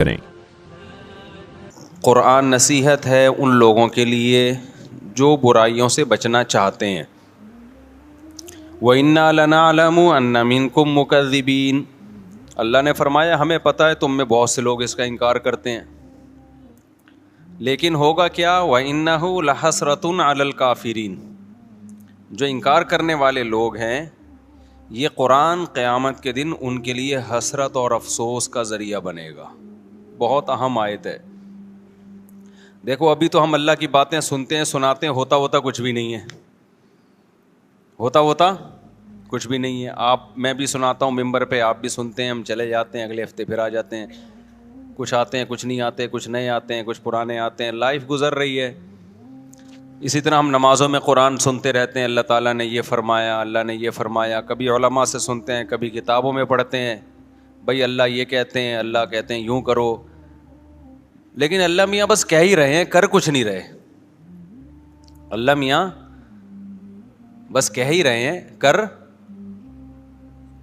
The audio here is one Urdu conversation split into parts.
کریں۔ قرآن نصیحت ہے ان لوگوں کے لیے جو برائیوں سے بچنا چاہتے ہیں۔ وَإِنَّا لَنَعْلَمُ أَنَّ مِنكُم مُكَذِّبِينَ، اللہ نے فرمایا ہمیں پتہ ہے تم میں بہت سے لوگ اس کا انکار کرتے ہیں، لیکن ہوگا کیا؟ وَإِنَّهُ لَحَسْرَةٌ عَلَى الْكَافِرِينَ، جو انکار کرنے والے لوگ ہیں یہ قرآن قیامت کے دن ان کے لیے حسرت اور افسوس کا ذریعہ بنے گا۔ بہت اہم آیت ہے۔ دیکھو ابھی تو ہم اللہ کی باتیں سنتے ہیں سناتے ہیں، ہوتا کچھ بھی نہیں ہے، ہوتا کچھ بھی نہیں ہے۔ میں بھی سناتا ہوں ممبر پہ، آپ بھی سنتے ہیں، ہم چلے جاتے ہیں، اگلے ہفتے پھر آ جاتے ہیں، کچھ آتے ہیں کچھ نہیں آتے، کچھ نئے آتے ہیں کچھ پرانے آتے ہیں، لائف گزر رہی ہے۔ اسی طرح ہم نمازوں میں قرآن سنتے رہتے ہیں، اللہ تعالیٰ نے یہ فرمایا، اللہ نے یہ فرمایا، کبھی علماء سے سنتے ہیں، کبھی کتابوں میں پڑھتے ہیں، بھائی اللہ یہ کہتے ہیں، اللہ کہتے ہیں یوں کرو، لیکن اللہ میاں بس کہہ ہی رہے ہیں، کر کچھ نہیں رہے۔ اللہ میاں بس کہہ ہی رہے ہیں، کر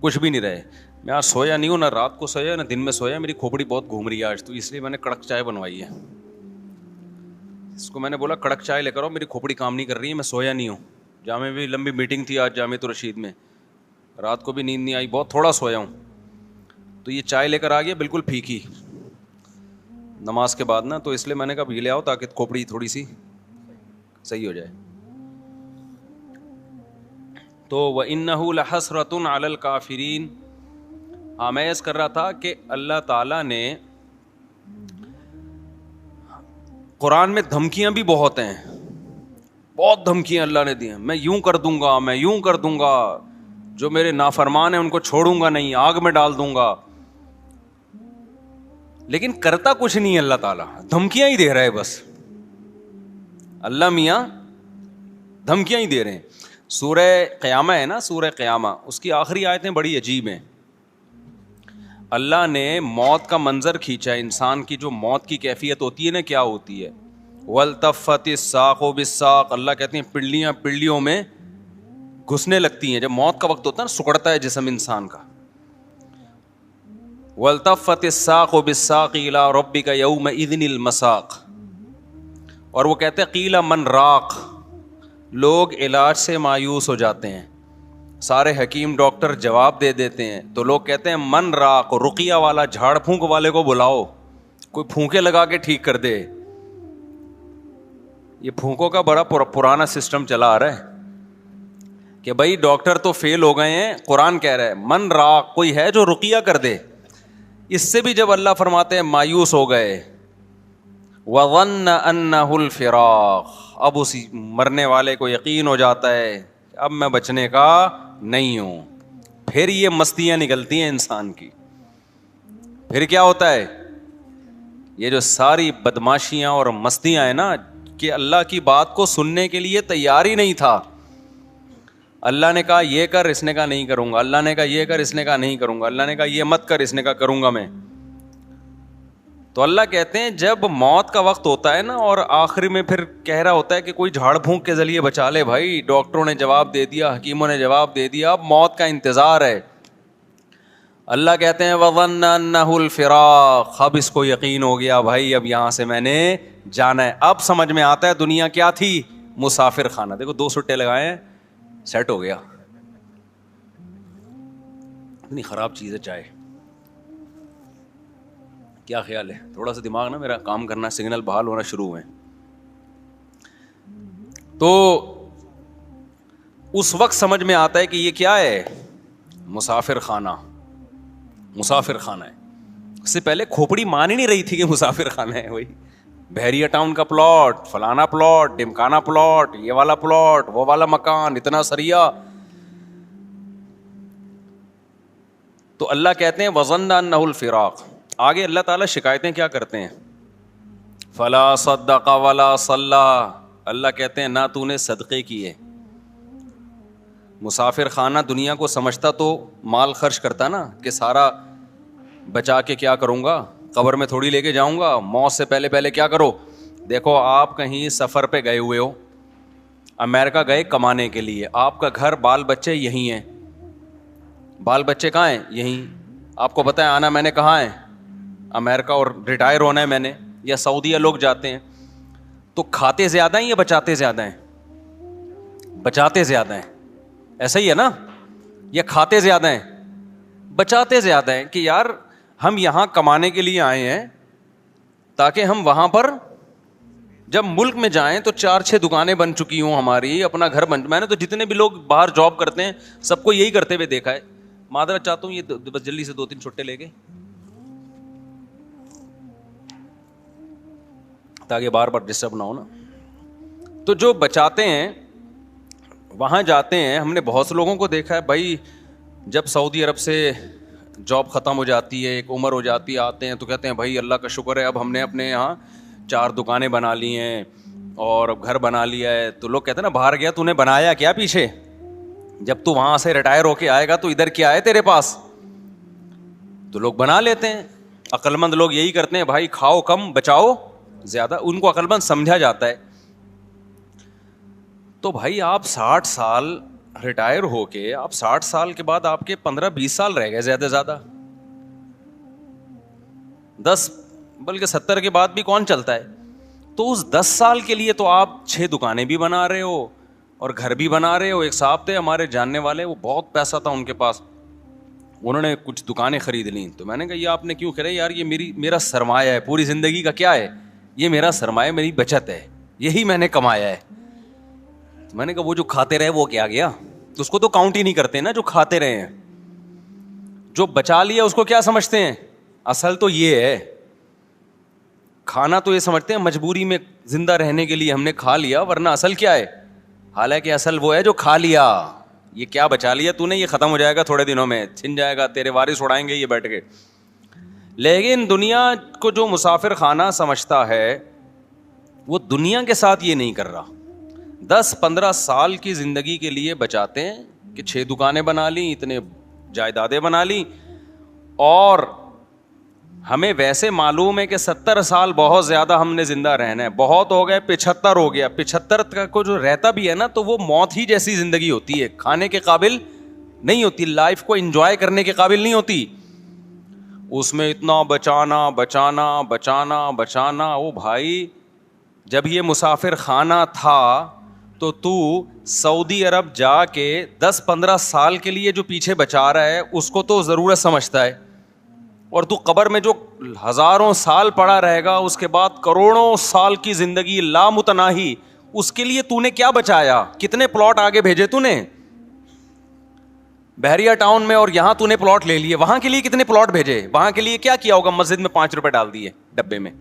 کچھ بھی نہیں رہے۔ میں آج سویا نہیں ہوں، نہ رات کو سویا نہ دن میں سویا، میری کھوپڑی بہت گھوم رہی ہے آج، تو اس لیے میں نے کڑک چائے بنوائی ہے۔ اس کو میں نے بولا کڑک چائے لے کر آؤ، میری کھوپڑی کام نہیں کر رہی ہے، میں سویا نہیں ہوں۔ جامع بھی لمبی میٹنگ تھی آج جامع الرشید میں، رات کو بھی نیند نہیں آئی، بہت تھوڑا سویا ہوں، تو یہ چائے لے کر آ گیا بالکل پھیکی نماز کے بعد نا، تو اس لیے میں نے کہا یہ لے آؤ تاکہ کھوپڑی تھوڑی سی صحیح ہو جائے۔ تو وَإِنَّهُ لَحَسْرَةٌ عَلَى الْكَافِرِينَ، میں عرض کر رہا تھا کہ اللہ تعالیٰ نے قرآن میں دھمکیاں بھی بہت ہیں، بہت دھمکیاں اللہ نے دی ہیں، میں یوں کر دوں گا، میں یوں کر دوں گا، جو میرے نافرمان ہیں ان کو چھوڑوں گا نہیں، آگ میں ڈال دوں گا، لیکن کرتا کچھ نہیں اللہ تعالیٰ، دھمکیاں ہی دے رہا ہے بس۔ اللہ میاں دھمکیاں ہی دے رہے ہیں۔ سورہ قیامہ ہے نا، سورہ قیامہ، اس کی آخری آیتیں بڑی عجیب ہیں۔ اللہ نے موت کا منظر کھینچا ہے، انسان کی جو موت کی کیفیت ہوتی ہے نا کیا ہوتی ہے، وَالْتَفَّتِ السَّاقُ بِالسَّاقِ، اللہ کہتے ہیں پنڈلیاں پنڈلیوں میں گھسنے لگتی ہیں، جب موت کا وقت ہوتا ہے نا، سکڑتا ہے جسم انسان کا۔ وَالْتَفَّتِ السَّاقُ بِالسَّاقِ إِلَىٰ رَبِّكَ يَوْمَئِذٍ الْمَسَاقُ، اور وہ کہتے ہیں قِيلَ مَنْ رَاقٍ، لوگ علاج سے مایوس ہو جاتے ہیں، سارے حکیم ڈاکٹر جواب دے دیتے ہیں، تو لوگ کہتے ہیں من راق، رقیہ والا، جھاڑ پھونک والے کو بلاؤ، کوئی پھونکے لگا کے ٹھیک کر دے۔ یہ پھونکوں کا بڑا پرانا سسٹم چلا آ رہا ہے کہ بھائی ڈاکٹر تو فیل ہو گئے ہیں، قرآن کہہ رہا ہے من راق، کوئی ہے جو رقیہ کر دے۔ اس سے بھی جب اللہ فرماتے ہیں مایوس ہو گئے، وَظَنَّ أَنَّهُ الْفِرَاقُ، اب اسی مرنے والے کو یقین ہو جاتا ہے اب میں بچنے کا نہیں ہوں، پھر یہ مستیاں نکلتی ہیں انسان کی۔ پھر کیا ہوتا ہے، یہ جو ساری بدماشیاں اور مستیاں ہیں نا، کہ اللہ کی بات کو سننے کے لیے تیار ہی نہیں تھا۔ اللہ نے کہا یہ کر، اس نے کہا نہیں کروں گا، اللہ نے کہا یہ کر، اس نے کہا نہیں کروں گا، اللہ نے کہا یہ مت کر، اس نے کہا کروں گا میں۔ تو اللہ کہتے ہیں جب موت کا وقت ہوتا ہے نا، اور آخری میں پھر کہہ رہا ہوتا ہے کہ کوئی جھاڑ پھونک کے ذریعے بچا لے، بھائی ڈاکٹروں نے جواب دے دیا، حکیموں نے جواب دے دیا، اب موت کا انتظار ہے۔ اللہ کہتے ہیں وَظَنَّ أَنَّهُ الْفِرَاقُ، اب اس کو یقین ہو گیا بھائی اب یہاں سے میں نے جانا ہے۔ اب سمجھ میں آتا ہے دنیا کیا تھی، مسافر خانہ۔ دیکھو 2 سٹے لگائے ہیں، سیٹ ہو گیا۔ اتنی خراب چیز ہے چائے، کیا خیال ہے؟ تھوڑا سا دماغ نا میرا کام کرنا، سگنل بحال ہونا شروع ہوئے۔ تو اس وقت سمجھ میں آتا ہے کہ یہ کیا ہے، مسافر خانہ، مسافر خانہ ہے۔ اس سے پہلے کھوپڑی مان ہی نہیں رہی تھی کہ مسافر خانہ ہے، وہی بحریہ ٹاؤن کا پلاٹ، فلانا پلاٹ، ڈمکانا پلاٹ، یہ والا پلاٹ، وہ والا مکان، اتنا سریا۔ تو اللہ کہتے ہیں وَظَنَّ أَنَّهُ الْفِرَاقُ۔ آگے اللہ تعالیٰ شکایتیں کیا کرتے ہیں، فَلَا صَدَّقَ وَلَا صَلَّى، اللہ کہتے ہیں نہ تو نے صدقے کیے۔ مسافر خانہ دنیا کو سمجھتا تو مال خرچ کرتا نا، کہ سارا بچا کے کیا کروں گا، قبر میں تھوڑی لے کے جاؤں گا، موت سے پہلے پہلے کیا کرو۔ دیکھو آپ کہیں سفر پہ گئے ہوئے ہو، امریکہ گئے کمانے کے لیے، آپ کا گھر بال بچے یہیں ہیں، بال بچے کہاں ہیں، یہیں، آپ کو پتہ ہے آنا میں نے کہاں ہے، امریکہ اور ریٹائر ہونا ہے میں نے, یا سعودیہ لوگ جاتے ہیں, تو کھاتے زیادہ ہیں یا بچاتے زیادہ ہیں؟ بچاتے زیادہ ہیں, ایسا ہی ہے نا, یا کھاتے زیادہ ہیں؟ بچاتے زیادہ ہیں, کہ یار ہم یہاں کمانے کے لیے آئے ہیں تاکہ ہم وہاں پر جب ملک میں جائیں تو 4-6 دکانیں بن چکی ہوں ہماری, اپنا گھر بن. میں نے تو جتنے بھی لوگ باہر جاب کرتے ہیں سب کو یہی کرتے ہوئے دیکھا ہے. معذرت چاہتا ہوں, یہ بس جلدی سے 2-3 چھٹے لے کے, تاکہ بار بار ڈسٹرب نہ ہو نا. تو جو بچاتے ہیں وہاں جاتے ہیں, ہم نے بہت سے لوگوں کو دیکھا ہے بھائی, جب سعودی عرب سے جاب ختم ہو جاتی ہے, ایک عمر ہو جاتی ہے, آتے ہیں تو کہتے ہیں بھائی اللہ کا شکر ہے اب ہم نے اپنے یہاں 4 دکانیں بنا لی ہیں اور اب گھر بنا لیا ہے. تو لوگ کہتے ہیں نا باہر گیا تو نے بنایا کیا پیچھے, جب تو وہاں سے ریٹائر ہو کے آئے گا تو ادھر کیا ہے تیرے پاس. تو لوگ بنا لیتے ہیں, عقل مند لوگ یہی کرتے ہیں بھائی, کھاؤ کم بچاؤ زیادہ, ان کو عقل مند سمجھا جاتا ہے. تو بھائی آپ 60 سال ریٹائر ہو کے, آپ 60 سال کے بعد آپ کے 15-20 سال رہ گئے زیادہ سے زیادہ, 10 بلکہ 70 کے بعد بھی کون چلتا ہے. تو اس 10 سال کے لیے تو آپ 6 دکانیں بھی بنا رہے ہو اور گھر بھی بنا رہے ہو. ایک صاحب تھے ہمارے جاننے والے, وہ بہت پیسہ تھا ان کے پاس, انہوں نے کچھ دکانیں خرید لیں. تو میں نے کہا یہ آپ نے کیوں خریدا؟ یار یہ میرا سرمایہ ہے, پوری زندگی کا کیا ہے, یہ میرا سرمایہ, میری بچت ہے, یہی میں نے کمایا ہے. تو میں نے کہا وہ جو کھاتے رہے وہ کیا گیا, اس کو تو کاؤنٹ ہی نہیں کرتے نا جو کھاتے رہے ہیں. جو بچا لیا اس کو کیا سمجھتے ہیں؟ اصل تو یہ ہے, کھانا تو یہ سمجھتے ہیں مجبوری میں زندہ رہنے کے لیے ہم نے کھا لیا, ورنہ اصل کیا ہے؟ حالانکہ اصل وہ ہے جو کھا لیا. یہ کیا بچا لیا تو نے, یہ ختم ہو جائے گا تھوڑے دنوں میں, چھن جائے گا, تیرے وارث اڑائیں گے یہ بیٹھ کے. لیکن دنیا کو جو مسافر خانہ سمجھتا ہے وہ دنیا کے ساتھ یہ نہیں کر رہا. 10-15 سال کی زندگی کے لیے بچاتے ہیں کہ 6 دکانیں بنا لی, اتنے جائیدادیں بنا لی, اور ہمیں ویسے معلوم ہے کہ 70 سال بہت زیادہ ہم نے زندہ رہنا ہے, بہت ہو گئے 75 ہو گیا. 75 کو جو رہتا بھی ہے نا تو وہ موت ہی جیسی زندگی ہوتی ہے, کھانے کے قابل نہیں ہوتی, لائف کو انجوائے کرنے کے قابل نہیں ہوتی. اس میں اتنا بچانا بچانا بچانا بچانا. او بھائی جب یہ مسافر خانہ تھا تو سعودی عرب جا کے 10-15 سال کے لیے جو پیچھے بچا رہا ہے اس کو تو ضرورت سمجھتا ہے, اور تو قبر میں جو ہزاروں سال پڑا رہے گا, اس کے بعد کروڑوں سال کی زندگی لامتناہی, اس کے لیے تو نے کیا بچایا؟ کتنے پلاٹ آگے بھیجے تو نے بحریہ ٹاؤن میں, اور یہاں تو نے پلاٹ لے لیے, وہاں کے لیے کتنے پلاٹ بھیجے؟ وہاں کے لیے کیا کیا ہوگا؟ مسجد میں 5 روپے ڈال دیے ڈبے میں.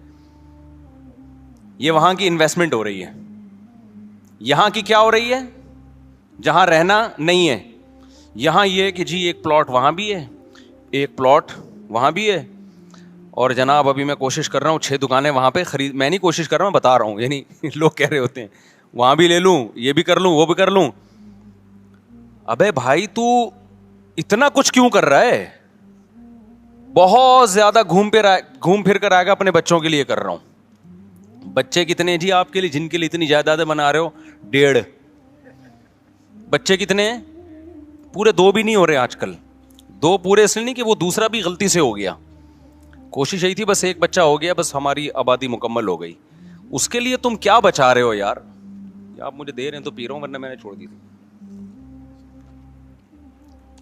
یہ وہاں کی انویسٹمنٹ ہو رہی ہے. یہاں کی کیا ہو رہی ہے؟ جہاں رہنا نہیں ہے, یہاں یہ کہ جی ایک پلاٹ وہاں بھی ہے, ایک پلاٹ وہاں بھی ہے, اور جناب ابھی میں کوشش کر رہا ہوں 6 دکانیں وہاں پہ خرید, میں نہیں کوشش کر رہا ہوں, بتا رہا ہوں, یعنی لوگ کہہ رہے ہوتے ہیں وہاں بھی لے لوں, یہ بھی کر لوں, وہ بھی کر لوں. ابے بھائی تو اتنا کچھ کیوں کر رہا ہے؟ بہت زیادہ گھوم پھر کر آئے گا. اپنے بچوں کے لیے کر رہا ہوں. بچے کتنے جی آپ کے لیے جن کے لیے اتنی جائیدادیں بنا رہے ہو؟ 1.5 بچے کتنے ہیں؟ پورے 2 بھی نہیں ہو رہے آج کل. 2 پورے اس لیے نہیں کہ وہ دوسرا بھی غلطی سے ہو گیا, کوشش یہی تھی بس ایک بچہ ہو گیا, بس ہماری آبادی مکمل ہو گئی. اس کے لیے تم کیا بچا رہے ہو یار؟ آپ مجھے دے رہے ہیں تو پی رہا ہوں, ورنہ میں نے چھوڑ دی تھی.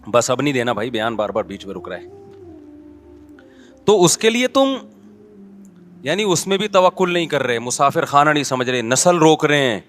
بس اب نہیں دینا بھائی, بیان بار بار بیچ میں رک رہا ہے. تو اس کے لیے تم یعنی اس میں بھی توکل نہیں کر رہے, مسافر خانہ نہیں سمجھ رہے, نسل روک رہے ہیں,